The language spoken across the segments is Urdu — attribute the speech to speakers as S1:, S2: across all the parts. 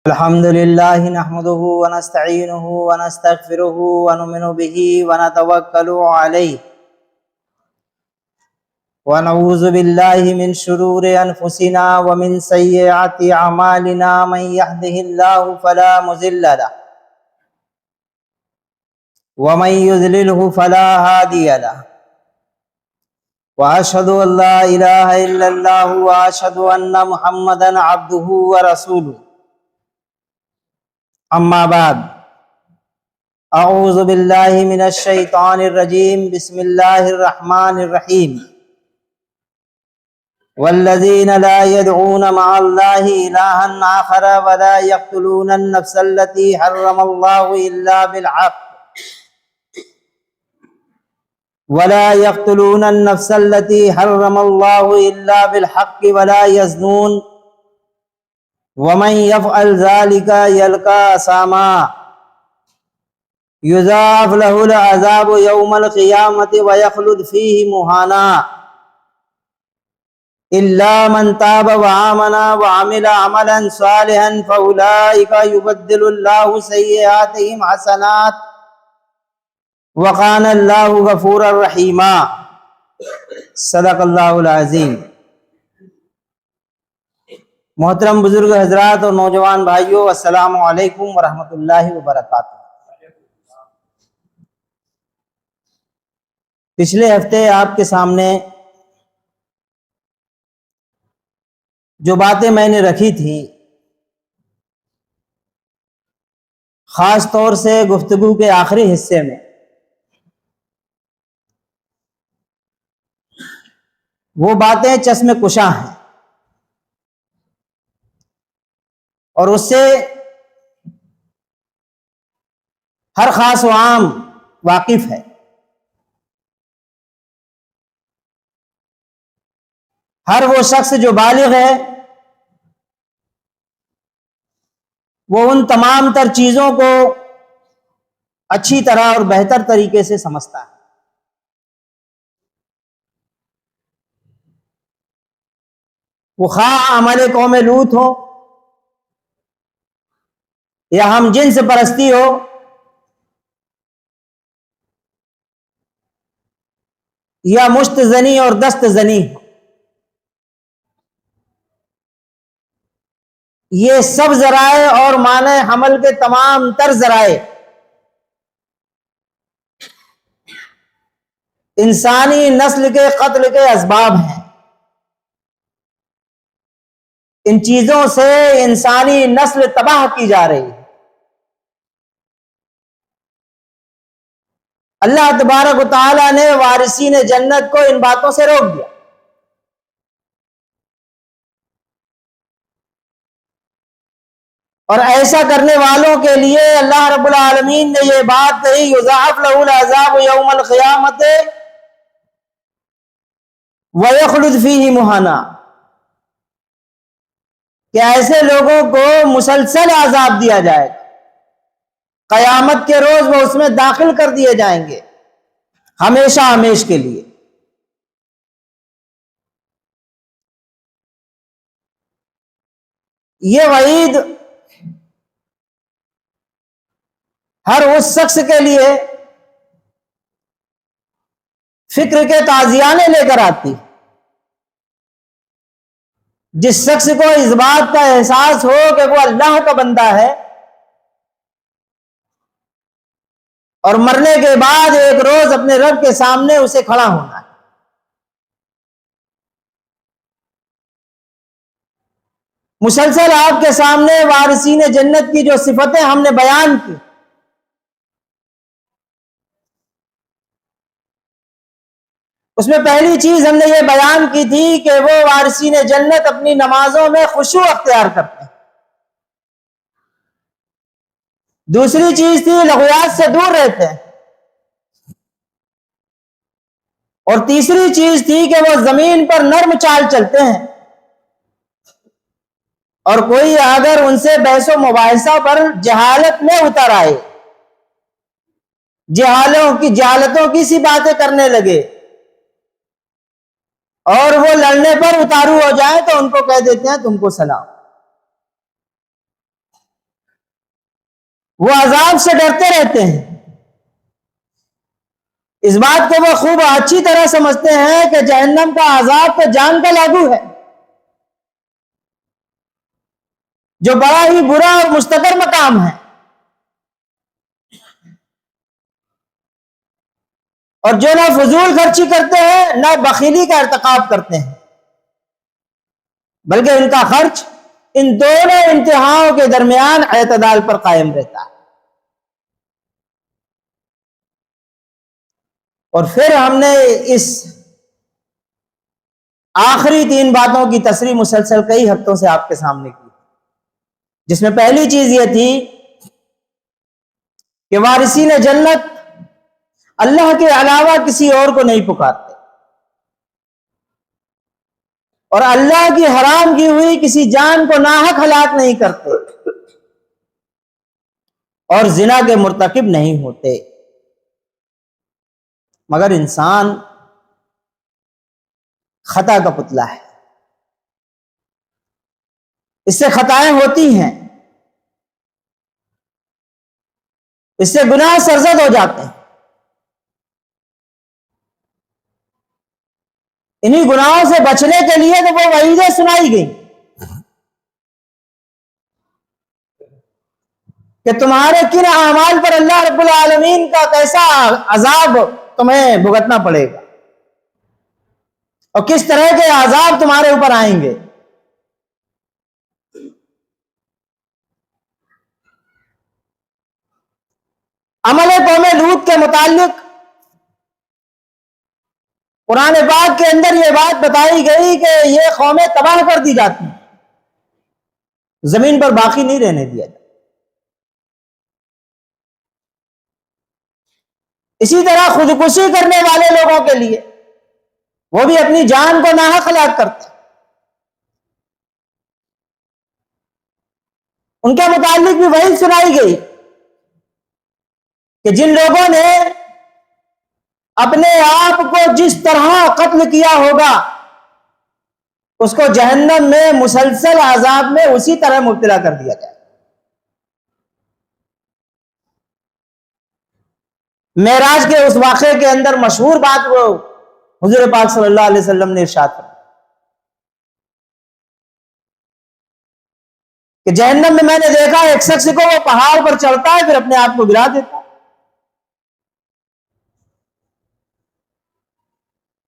S1: الحمد لله نحمده ونستعينه ونستغفره ونؤمن به ونتوكل عليه ونعوذ بالله من شرور أنفسنا ومن سيئات أعمالنا من يهده الله فلا مضل له ومن يضلله فلا هادي له وأشهد أن لا إله إلا الله وأشهد أن محمدا عبده ورسوله اما بعد اعوذ باللہ من الشیطان الرجیم بسم اللہ الرحمن الرحیم والذین لا يدعون مع اللہ الہا آخر ولا يقتلون النفس التي حرم اللہ الا بالحق ولا يزنون ومن يفعل ذلك يلقى أثاما يضاعف له العذاب يوم القيامة ويخلد فيه مهانا إلا من تاب وآمن وعمل عملا صالحا فأولئك يبدل الله سيئاتهم حسنات وكان الله غفورا رحيما صدق اللہ العظیم۔ محترم بزرگ حضرات اور نوجوان بھائیوں، السلام علیکم ورحمۃ اللہ وبرکاتہ۔ پچھلے ہفتے آپ کے سامنے جو باتیں میں نے رکھی تھی، خاص طور سے گفتگو کے آخری حصے میں، وہ باتیں چشم کشاں ہیں اور اس سے ہر خاص و عام واقف ہے۔ ہر وہ شخص جو بالغ ہے وہ ان تمام تر چیزوں کو اچھی طرح اور بہتر طریقے سے سمجھتا ہے۔ وہ خواہ عمل قوم لوط ہو یا ہم جنس پرستی ہو یا مشت زنی اور دست زنی ہو، یہ سب ذرائع اور مانع حمل کے تمام تر ذرائع انسانی نسل کے قتل کے اسباب ہیں۔ ان چیزوں سے انسانی نسل تباہ کی جا رہی ہے۔ اللہ تبارک و تعالیٰ نے وارثین جنت کو ان باتوں سے روک دیا۔ اور ایسا کرنے والوں کے لیے اللہ رب العالمین نے یہ بات کہی، یضاعف له العذاب یوم القیامت ویخلد فیہ مہانا، کہ ایسے لوگوں کو مسلسل عذاب دیا جائے گا، قیامت کے روز وہ اس میں داخل کر دیے جائیں گے ہمیشہ ہمیش کے لیے۔ یہ وعید ہر اس شخص کے لیے فکر کے تازیانے لے کر آتی، جس شخص کو اس بات کا احساس ہو کہ وہ اللہ کا بندہ ہے اور مرنے کے بعد ایک روز اپنے رب کے سامنے اسے کھڑا ہونا ہے۔ مسلسل آپ کے سامنے وارثین جنت کی جو صفتیں ہم نے بیان کی، اس میں پہلی چیز ہم نے یہ بیان کی تھی کہ وہ وارثین جنت اپنی نمازوں میں خشوع اختیار کرتے ہیں۔ دوسری چیز تھی لغویات سے دور رہتے ہیں، اور تیسری چیز تھی کہ وہ زمین پر نرم چال چلتے ہیں، اور کوئی اگر ان سے بحث و مباحثہ پر جہالت میں اتر آئے، جہالتوں کی سی باتیں کرنے لگے اور وہ لڑنے پر اتارو ہو جائے تو ان کو کہہ دیتے ہیں تم کو سلام۔ وہ عذاب سے ڈرتے رہتے ہیں. اس بات کو وہ خوب اچھی طرح سمجھتے ہیں کہ جہنم کا عذاب تو جان کا لاگو ہے، جو بڑا ہی برا اور مستقر مقام ہے، اور جو نہ فضول خرچی کرتے ہیں نہ بخیلی کا ارتکاب کرتے ہیں، بلکہ ان کا خرچ ان دونوں انتہاؤں کے درمیان اعتدال پر قائم رہتا ہے. اور پھر ہم نے اس آخری 3 باتوں کی تصریح مسلسل کئی ہفتوں سے آپ کے سامنے کی، جس میں پہلی چیز یہ تھی کہ وارثین جنت اللہ کے علاوہ کسی اور کو نہیں پکارتے، اور اللہ کی حرام کی ہوئی کسی جان کو ناحق ہلاک نہیں کرتے، اور زنا کے مرتکب نہیں ہوتے. مگر انسان خطا کا پتلا ہے، اس سے خطائیں ہوتی ہیں، اس سے گناہ سرزد ہو جاتے ہیں. انہی گناہوں سے بچنے کے لیے تو وہ وعیدیں سنائی گئی کہ تمہارے کن اعمال پر اللہ رب العالمین کا کیسا عذاب تمہیں بھگتنا پڑے گا، اور کس طرح کے عذاب تمہارے اوپر آئیں گے. عمل قوم لوط کے متعلق قرآن پاک کے اندر یہ بات بتائی گئی کہ یہ قومیں تباہ کر دی جاتی ہیں، زمین پر باقی نہیں رہنے دیا جاتا. اسی طرح خودکشی کرنے والے لوگوں کے لیے وہ بھی اپنی جان کو ناحق ہلاک کرتے ہیں. ان کے متعلق بھی وہی سنائی گئی کہ جن لوگوں نے اپنے آپ کو جس طرح قتل کیا ہوگا اس کو جہنم میں مسلسل عذاب میں اسی طرح مبتلا کر دیا جائے. معراج کے اس واقعے کے اندر مشہور بات وہ حضور پاک صلی اللہ علیہ وسلم نے ارشاد فرمایا کہ جہنم میں میں نے دیکھا ایک شخص کو وہ پہاڑ پر چڑھتا ہے پھر اپنے آپ کو گرا دیتا ہے،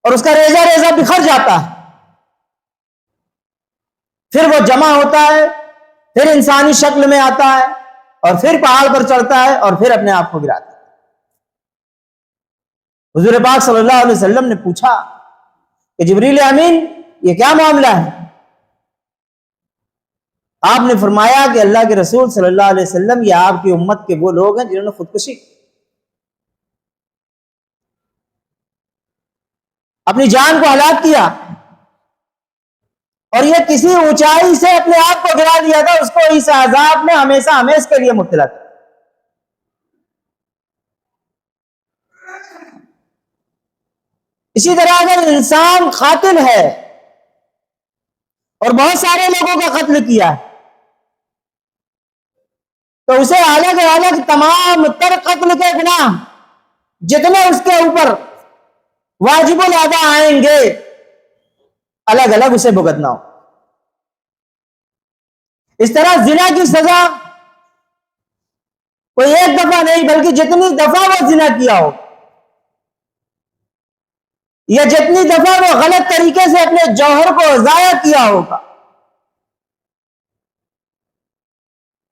S1: اور اس کا ریزہ ریزہ بکھر جاتا ہے، پھر وہ جمع ہوتا ہے، پھر انسانی شکل میں آتا ہے، اور پھر پہاڑ پر چڑھتا ہے اور پھر اپنے آپ کو گراتا ہے. حضور پاک صلی اللہ علیہ وسلم نے پوچھا کہ جبریل امین یہ کیا معاملہ ہے؟ آپ نے فرمایا کہ اللہ کے رسول صلی اللہ علیہ وسلم یہ آپ کی امت کے وہ لوگ ہیں جنہوں نے خودکشی کی، اپنی جان کو ہلاک کیا، اور یہ کسی اونچائی سے اپنے آپ کو گرا دیا تھا، اس کو اس عذاب میں ہمیشہ ہمیشہ کے لیے مبتلا تھا. اسی طرح اگر انسان قاتل ہے اور بہت سارے لوگوں کا قتل کیا ہے تو اسے الگ الگ تمام تر قتل کے گناہ جتنے اس کے اوپر واجب الادا آئیں گے الگ الگ اسے بھگتنا ہو. اس طرح زنا کی سزا کوئی ایک دفعہ نہیں بلکہ جتنی دفعہ وہ زنا کیا ہو یا جتنی دفعہ وہ غلط طریقے سے اپنے جوہر کو ضائع کیا ہوگا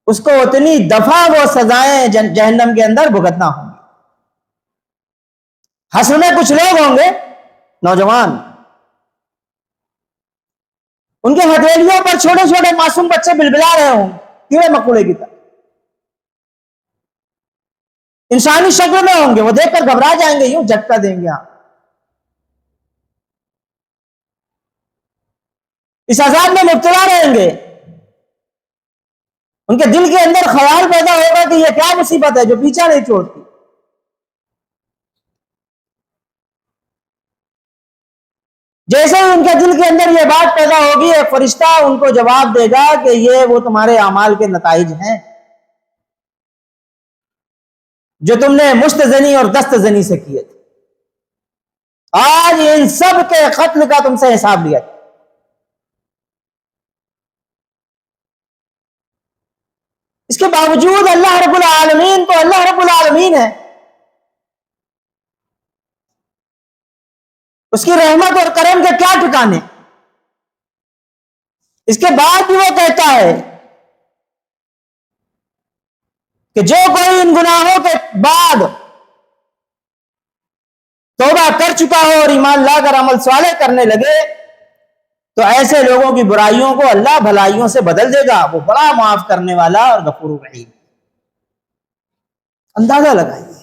S1: اس کو اتنی دفعہ وہ سزائیں جہنم کے اندر بھگتنا ہوں گی. حشر میں کچھ لوگ ہوں گے نوجوان، ان کے ہتھیلیوں پر چھوٹے چھوٹے معصوم بچے بلبلا رہے ہوں کیڑے مکوڑے کی طرح، انسانی شکل میں ہوں گے، وہ دیکھ کر گھبرا جائیں گے، یوں جھٹکا دیں گے. اس عذاب میں مبتلا رہیں گے، ان کے دل کے اندر خیال پیدا ہوگا کہ یہ کیا مصیبت ہے جو پیچھا نہیں چھوڑتی. جیسے ہی ان کے دل کے اندر یہ بات پیدا ہوگی ایک فرشتہ ان کو جواب دے گا کہ یہ وہ تمہارے اعمال کے نتائج ہیں. جو تم نے مشت زنی اور دست زنی سے کیے تھے، آج ان سب کے قتل کا تم سے حساب لیا تھا۔ اس کے باوجود اللہ رب العالمین تو اللہ رب العالمین ہے، اس کی رحمت اور کرم کے کیا ٹھکانے، اس کے بعد بھی وہ کہتا ہے کہ جو کوئی ان گناہوں کے بعد توبہ کر چکا ہو اور ایمان لا کر عمل صالح کرنے لگے تو ایسے لوگوں کی برائیوں کو اللہ بھلائیوں سے بدل دے گا، وہ بڑا معاف کرنے والا اور غفور رحیم۔ اندازہ لگائیے،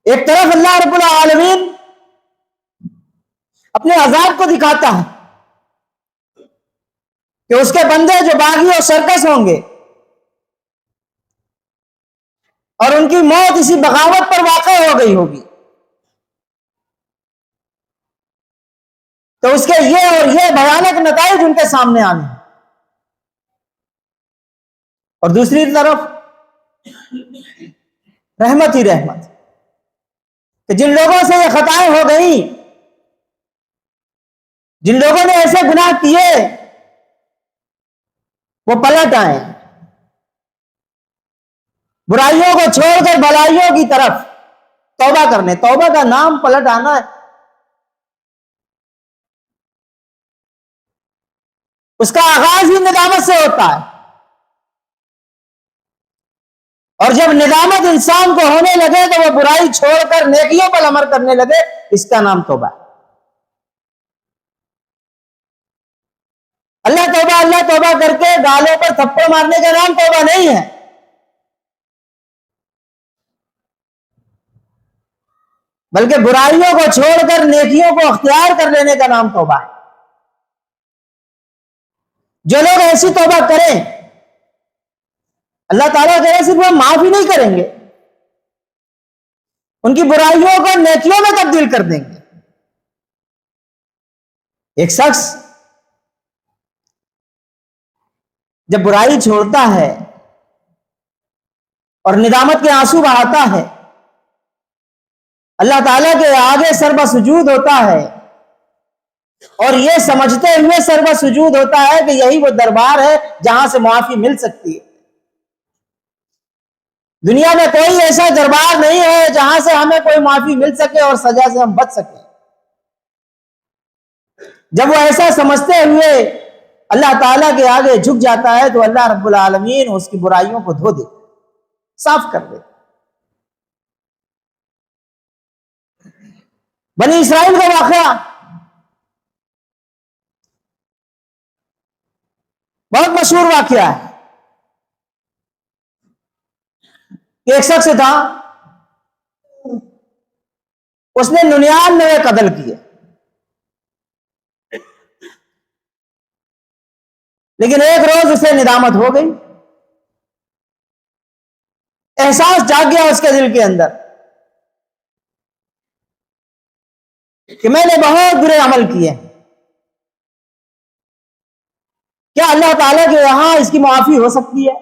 S1: ایک طرف اللہ رب العالمین اپنے عذاب کو دکھاتا ہے کہ اس کے بندے جو باغی اور سرکش ہوں گے اور ان کی موت اسی بغاوت پر واقع ہو گئی ہوگی، تو اس کے یہ اور یہ بھیانک نتائج ان کے سامنے آنے ہیں۔ اور دوسری طرف رحمت ہی رحمت کہ جن لوگوں سے یہ خطائیں ہو گئیں، جن لوگوں نے ایسے گناہ کیے، وہ پلٹ آئیں برائیوں کو چھوڑ کر بھلائیوں کی طرف توبہ کرنے۔ توبہ کا نام پلٹ آنا ہے، اس کا آغاز ہی ندامت سے ہوتا ہے، اور جب ندامت انسان کو ہونے لگے تو وہ برائی چھوڑ کر نیکیوں پر عمل کرنے لگے، اس کا نام توبہ ہے۔ اللہ توبہ کر کے گالوں پر تھپڑ مارنے کا نام توبہ نہیں ہے، بلکہ برائیوں کو چھوڑ کر نیکیوں کو اختیار کر لینے کا نام توبہ ہے۔ جو لوگ ایسی توبہ کریں، اللہ تعالیٰ کہ صرف وہ معاف ہی نہیں کریں گے، ان کی برائیوں کو نیکیوں میں تبدیل کر دیں گے۔ ایک شخص جب برائی چھوڑتا ہے اور ندامت کے آنسو بہاتا ہے، اللہ تعالیٰ کے آگے سر سجود ہوتا ہے اور یہ سمجھتے ہوئے سر سجود ہوتا ہے کہ یہی وہ دربار ہے جہاں سے معافی مل سکتی ہے۔ دنیا میں کوئی ایسا دربار نہیں ہے جہاں سے ہمیں کوئی معافی مل سکے اور سزا سے ہم بچ سکیں۔ جب وہ ایسا سمجھتے ہوئے اللہ تعالیٰ کے آگے جھک جاتا ہے تو اللہ رب العالمین اس کی برائیوں کو دھو دے، صاف کر دے۔ بنی اسرائیل کا واقعہ بہت مشہور واقعہ ہے کہ ایک شخص تھا، اس نے 99 قتل کیے، لیکن ایک روز اسے ندامت ہو گئی، احساس جاگ گیا اس کے دل کے اندر کہ میں نے بہت برے عمل کیے، کیا اللہ تعالیٰ کے یہاں اس کی معافی ہو سکتی ہے؟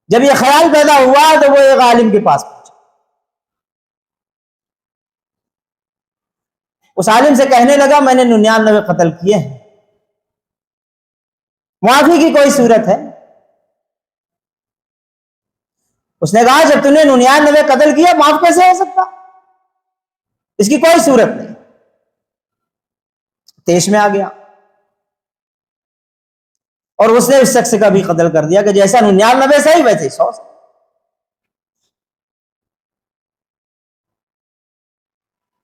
S1: جب یہ خیال پیدا ہوا تو وہ ایک عالم کے پاس پہنچا، اس عالم سے کہنے لگا میں نے 99 قتل کیے ہیں، معافی کی کوئی صورت ہے؟ اس نے کہا جب تم نے 99 قتل کیا معاف کیسے ہو سکتا؟ اس کی کوئی صورت نہیں۔ تیش میں آ گیا اور اس نے اس شخص کا بھی قتل کر دیا کہ جیسا 99 صحیح ویسے 100 صحیح۔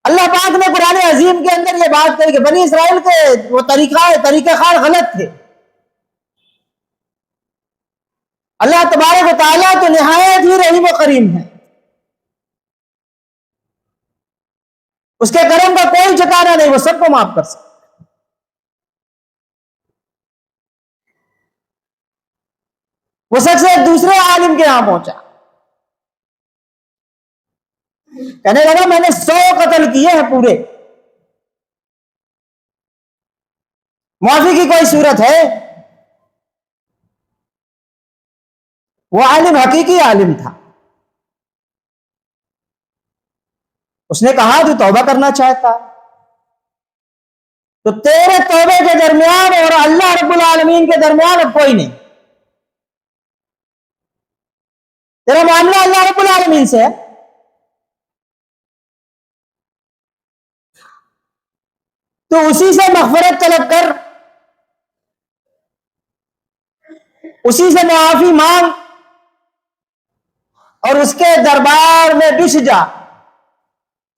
S1: اللہ پاک نے قرآن عظیم کے اندر یہ بات کہی کہ بنی اسرائیل کے وہ طریقہ کار غلط تھے۔ اللہ تبارک و تعالیٰ تو نہایت ہی رحیم و کریم ہے، اس کے کرم کا کوئی ٹھکانا نہیں، وہ سب کو معاف کر سکتا۔ وہ شخص ایک دوسرے عالم کے یہاں پہنچا، کہنے لگا میں نے 100 قتل کیے ہیں پورے، معافی کی کوئی صورت ہے؟ وہ عالم حقیقی عالم تھا. اس نے کہا تو توبہ کرنا چاہتا تو تیرے توبے کے درمیان اور اللہ رب العالمین کے درمیان اب کوئی نہیں. تیرا معاملہ اللہ رب العالمین سے ہے. تو اسی سے مغفرت طلب کر, اسی سے معافی مانگ اور اس کے دربار میں بچھ جا.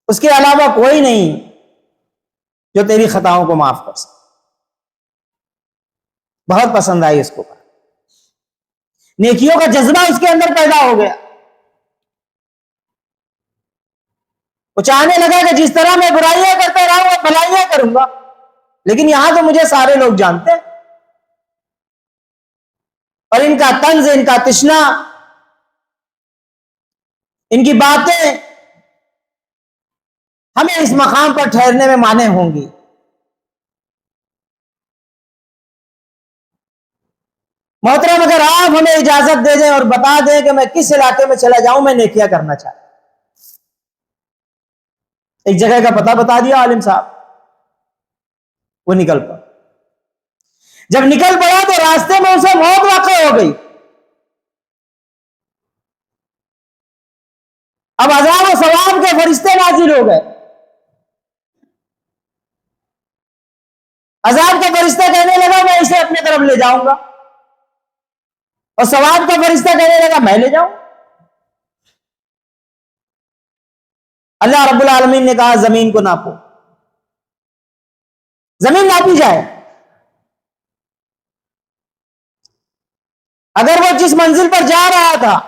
S1: اس کے علاوہ کوئی نہیں جو تیری خطاؤں کو معاف کر سکے. بہت پسند آئی اس کو, نیکیوں کا جذبہ اس کے اندر پیدا ہو گیا. وہ چاہنے لگا کہ جس طرح میں برائیاں کرتا رہا ہوں بھلائیاں کروں گا, لیکن یہاں تو مجھے سارے لوگ جانتے ہیں اور ان کا طنز, ان کا تشنا, ان کی باتیں ہمیں اس مقام پر ٹھہرنے میں مانع ہوں گی. محترم, اگر آپ ہمیں اجازت دے دیں اور بتا دیں کہ میں کس علاقے میں چلا جاؤں, میں نیکیاں کرنا چاہتا. ایک جگہ کا پتہ بتا دیا عالم صاحب, وہ نکل پڑا. جب نکل پڑا تو راستے میں اسے موت واقع ہو گئی. اب عذاب و ثواب کے فرشتے نازل ہو گئے. عذاب کا فرشتہ کہنے لگا میں اسے اپنے طرف لے جاؤں گا, اور ثواب کا فرشتہ کہنے لگا میں لے جاؤں. اللہ رب العالمین نے کہا زمین کو ناپو. زمین ناپی جائے. اگر وہ جس منزل پر جا رہا تھا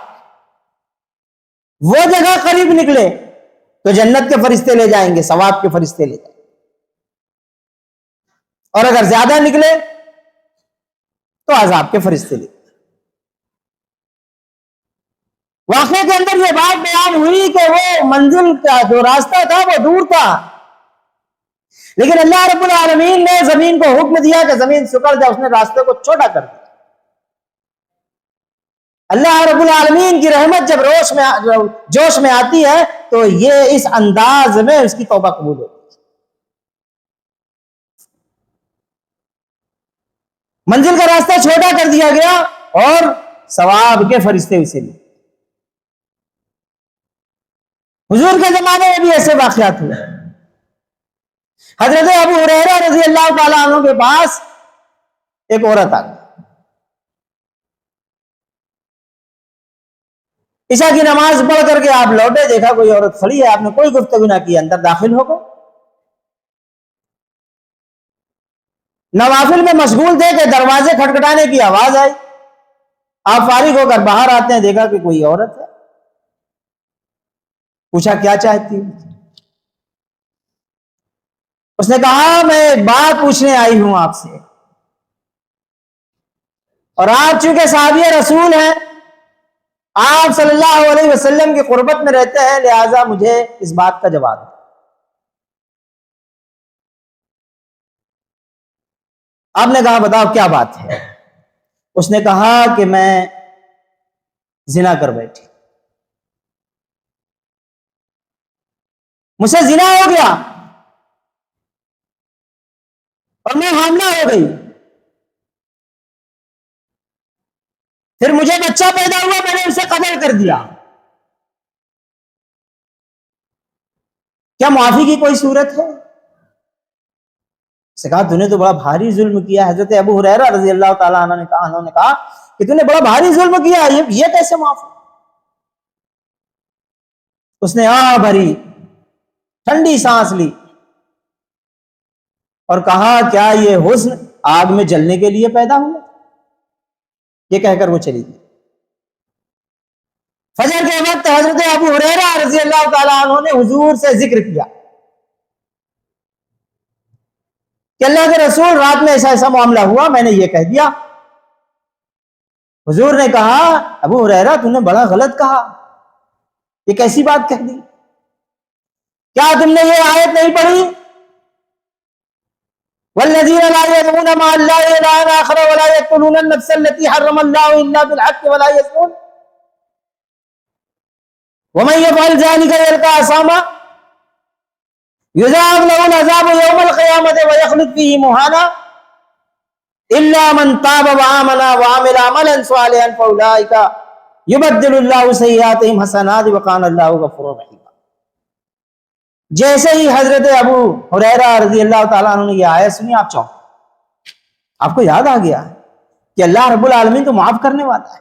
S1: وہ جگہ قریب نکلے تو جنت کے فرشتے لے جائیں گے, ثواب کے فرشتے لے جائیں گے. اور اگر زیادہ نکلے تو عذاب کے فرشتے لے. واقعے کے اندر یہ بات بیان ہوئی کہ وہ منزل کا جو راستہ تھا وہ دور تھا, لیکن اللہ رب العالمین نے زمین کو حکم دیا کہ زمین سکڑ جا. اس نے راستے کو چھوٹا کر دیا. اللہ رب العالمین کی رحمت جب جوش میں آتی ہے تو یہ اس انداز میں اس کی توبہ قبول ہوتی ہے. منزل کا راستہ چھوٹا کر دیا گیا اور ثواب کے فرشتے اسے لیے. حضور کے زمانے میں بھی ایسے واقعات ہوئے. حضرت ابو ہریرہ رضی اللہ تعالیٰ عنہ کے پاس ایک عورت آ گئی. عشاء کی نماز پڑھ کر کے آپ لوٹے, دیکھا کوئی عورت کھڑی ہے, آپ نے کوئی گفتگو نہ کی, اندر داخل ہو گئے. نوافل میں مشغول تھے کہ دروازے کھٹکھٹانے کی آواز آئی. آپ فارغ ہو کر باہر آتے ہیں, دیکھا کہ کوئی عورت ہے. پوچھا کیا چاہتی ہوں؟ اس نے کہا میں ایک بات پوچھنے آئی ہوں آپ سے, اور آپ چونکہ صحابی رسول ہیں, آپ صلی اللہ علیہ وسلم کی قربت میں رہتے ہیں, لہذا مجھے اس بات کا جواب دیں. آپ نے کہا بتاؤ کیا بات ہے؟ اس نے کہا کہ میں زنا کر بیٹھی, مجھ سے زنا ہو گیا اور میں حاملہ ہو گئی. پھر مجھے بچہ پیدا ہوا, میں نے اسے قتل کر دیا. کیا معافی کی کوئی صورت ہے؟ اس نے کہا تو نے تو بڑا بھاری ظلم کیا. حضرت ابو ہریرہ رضی اللہ تعالیٰ عنہ نے کہا کہ تو نے بڑا بھاری ظلم کیا, یہ کیسے معاف؟ اس نے بھری ٹھنڈی سانس لی اور کہا کیا یہ حسن آگ میں جلنے کے لیے پیدا ہوا؟ یہ کہہ کر وہ چلی گئی. فجر کے وقت حضرت ابو ہریرہ رضی اللہ تعالیٰ عنہ نے حضور سے ذکر کیا کہ اللہ کے رسول رات میں ایسا ایسا معاملہ ہوا, میں نے یہ کہہ دیا. حضور نے کہا ابو ہریرہ تو نے بڑا غلط کہا, یہ کیسی بات کہہ دی؟ کیا تم نے یہ آیت نہیں پڑھی والذین لا يدعون مع اللہ الہا آخر ولا یقتلون النفس التي حرم اللہ الا بالحق ولا یزنون؟ ومن يفعل ذلك يلقى أثاما يضاعف له العذاب يوم القيامة ويخلد فيه مهانا إلا من تاب وآمن وعمل عملا صالحا فأولئك يبدل الله سيئاتهم حسنات وكان الله غفورا رحيما. جیسے ہی حضرت ابو ہریرہ رضی اللہ تعالیٰ عنہ نے یہ آیت سنی، آپ چونک، آپ کو یاد آ گیا کہ اللہ رب العالمین تو معاف کرنے والا ہے،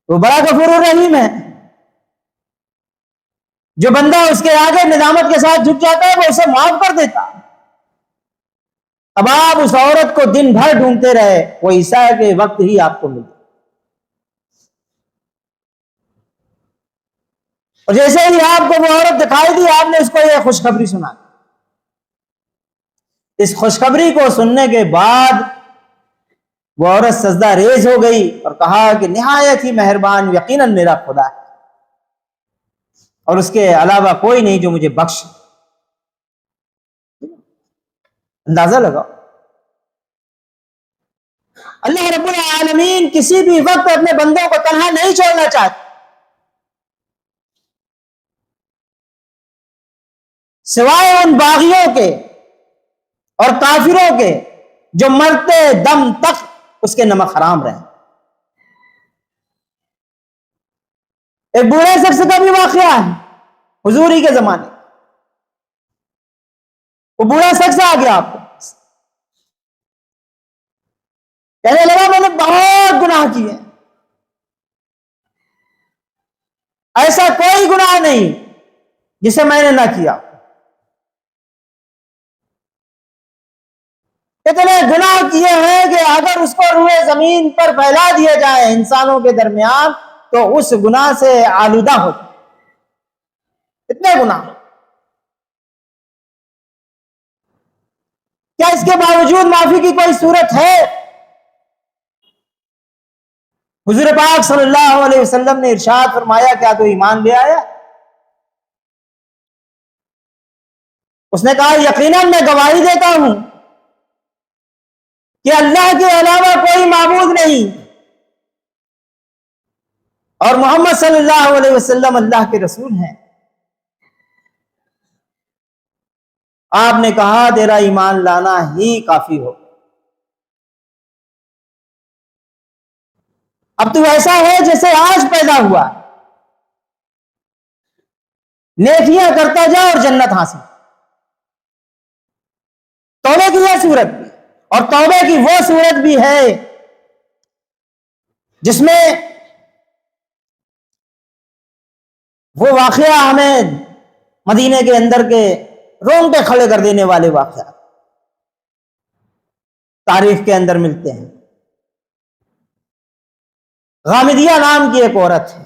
S1: وہ بڑا غفور الرحیم ہے. جو بندہ اس کے آگے ندامت کے ساتھ جھک جاتا ہے وہ اسے معاف کر دیتا. اب آپ اس عورت کو دن بھر ڈھونڈتے رہے، وہ عشاء کے وقت ہی آپ کو ملی، اور جیسے ہی آپ کو وہ عورت دکھائی دی آپ نے اس کو یہ خوشخبری سنا. اس خوشخبری کو سننے کے بعد وہ عورت سجدہ ریز ہو گئی اور کہا کہ نہایت ہی مہربان یقیناً میرا خدا ہے اور اس کے علاوہ کوئی نہیں جو مجھے بخش. اندازہ لگاؤ، اللہ رب العالمین کسی بھی وقت اپنے بندوں کو تنہا نہیں چھوڑنا چاہتے، سوائے ان باغیوں کے اور کافروں کے جو مرتے دم تک اس کے نمک حرام رہے. ایک بوڑھے شخص کا بھی واقعہ ہے حضور ہی کے زمانے. وہ بوڑھا شخص آ گیا آپ کو، کہنے لگا میں نے بہت گناہ کیے، ایسا کوئی گناہ نہیں جسے میں نے نہ کیا. اتنے گناہ کیے ہیں کہ اگر اس کو روئے زمین پر پھیلا دیا جائے انسانوں کے درمیان تو اس گناہ سے آلودہ ہوتا. اتنے گناہ، کیا اس کے باوجود معافی کی کوئی صورت ہے؟ حضور پاک صلی اللہ علیہ وسلم نے ارشاد فرمایا کیا تو ایمان لے آیا؟ اس نے کہا یقیناً میں گواہی دیتا ہوں کہ اللہ کے علاوہ کوئی معبود نہیں اور محمد صلی اللہ علیہ وسلم اللہ کے رسول ہیں. آپ نے کہا تیرا ایمان لانا ہی کافی ہو، اب تو ایسا ہے جیسے آج پیدا ہوا، نیکیاں کرتا جا اور جنت حاصل. توبے کی یہ صورت بھی، اور توبے کی وہ صورت بھی ہے جس میں وہ واقعہ ہمیں مدینے کے اندر کے رونگٹے کھڑے کر دینے والے واقعات تاریخ کے اندر ملتے ہیں. غامدیہ نام کی ایک عورت ہے،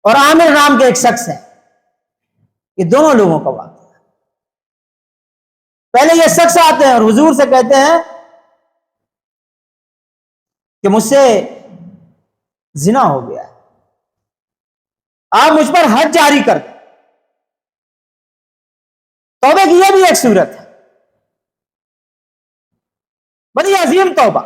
S1: اور عامر نام کے ایک شخص ہے. یہ دونوں لوگوں کا واقعہ ہے. پہلے یہ شخص آتے ہیں اور حضور سے کہتے ہیں کہ مجھ سے زنا ہو گیا ہے، آپ مجھ پر حد جاری کر دیں. توبے کی یہ بھی ایک صورت ہے، بڑی عظیم توبہ.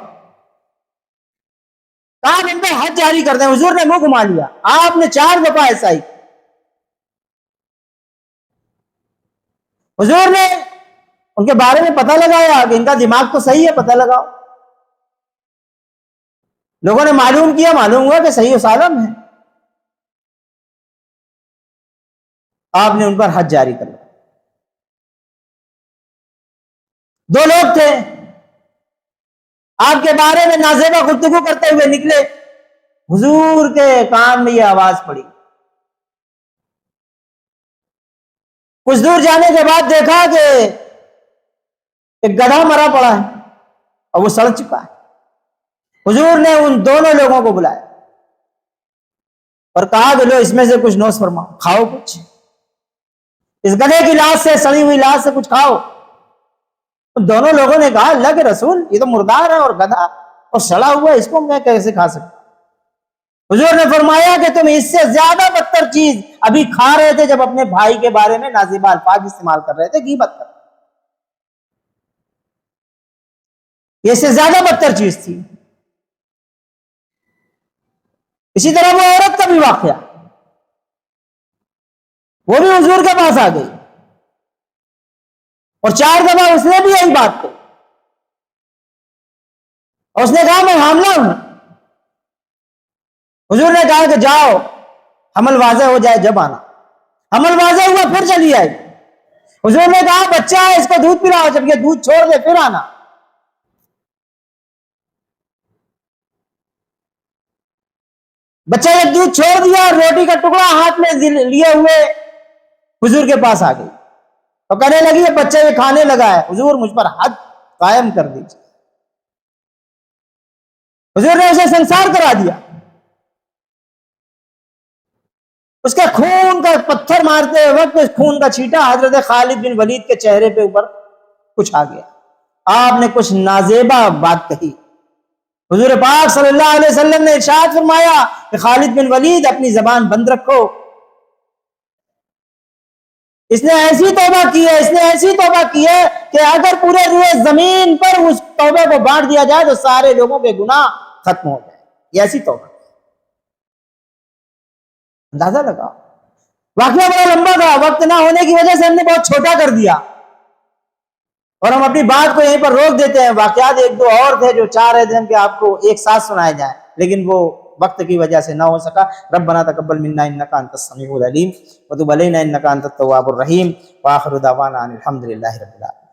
S1: آپ ان پہ حد جاری کر دیں. حضور نے منہ گھما لیا، آپ نے 4 دفعہ ایسا ہی. حضور نے ان کے بارے میں پتہ لگایا کہ ان کا دماغ تو صحیح ہے، پتہ لگاؤ. لوگوں نے معلوم کیا، معلوم ہوا کہ صحیح و سالم ہے. آپ نے ان پر حد جاری کر دیا. 2 لوگ تھے آپ کے بارے میں نازیبا گفتگو کرتے ہوئے نکلے. حضور کے کان میں یہ آواز پڑی. کچھ دور جانے کے بعد دیکھا کہ ایک گدھا مرا پڑا ہے اور وہ سڑ چکا ہے. حضور نے ان دونوں لوگوں کو بلایا اور کہا کہ لو اس میں سے کچھ نوش فرماؤ، کھاؤ کچھ، اس گدھے کی لاش سے، سڑی ہوئی لاش سے کچھ کھاؤ. دونوں لوگوں نے کہا اللہ کے رسول یہ تو مردار ہے اور گدھا اور سڑا ہوا، اس کو میں کیسے کھا سکتا؟ حضور نے فرمایا کہ تم اس سے زیادہ بدتر چیز ابھی کھا رہے تھے جب اپنے بھائی کے بارے میں نازیبا الفاظ استعمال کر رہے تھے، غیبت کر. یہ اس سے زیادہ بدتر چیز تھی. اسی طرح وہ عورت کا بھی واقعہ، وہ بھی حضور کے پاس آ گئی اور 4 دفعہ اس نے بھی یہی بات کی اور اس نے کہا میں حاملہ ہوں. حضور نے کہا کہ جاؤ حمل واضح ہو جائے جب آنا. حمل واضح ہوا پھر چلی آئی. حضور نے کہا بچہ ہے اس کو دودھ پلاؤ، جب یہ دودھ چھوڑ دے پھر آنا. بچہ جب دودھ چھوڑ دیا اور روٹی کا ٹکڑا ہاتھ میں لیے ہوئے حضور کے پاس آ گئی اور کہنے لگی یہ بچہ یہ کھانے لگا ہے، حضور مجھ پر حد قائم کر دیجیے. حضور نے اسے سنسار کرا دیا. اس کے خون کا پتھر مارتے وقت اس خون کا چھینٹا حضرت خالد بن ولید کے چہرے پہ اوپر کچھ آ گیا. آپ نے کچھ نازیبا بات کہی. حضور پاک صلی اللہ علیہ وسلم نے ارشاد فرمایا کہ خالد بن ولید اپنی زبان بند رکھو، اس نے ایسی توبہ کی ہے، اس نے ایسی توبہ کی ہے کہ اگر پورے روئے زمین پر اس توبہ کو بانٹ دیا جائے تو سارے لوگوں کے گناہ ختم ہو جائے. یہ ایسی توبہ. اندازہ لگا. واقعہ بڑا لمبا تھا، وقت نہ ہونے کی وجہ سے ہم نے بہت چھوٹا کر دیا اور ہم اپنی بات کو یہیں پر روک دیتے ہیں. واقعات 1-2 اور تھے جو چاہ رہے تھے کہ آپ کو ایک ساتھ سنائے جائیں، لیکن وہ وقت کی وجہ سے نہ ہو سکا. ربنا تقبل منا انک انت السمیع العلیم وتب علینا انک انت التواب الرحیم وآخر دعوانا ان الحمد للہ رب العالمین.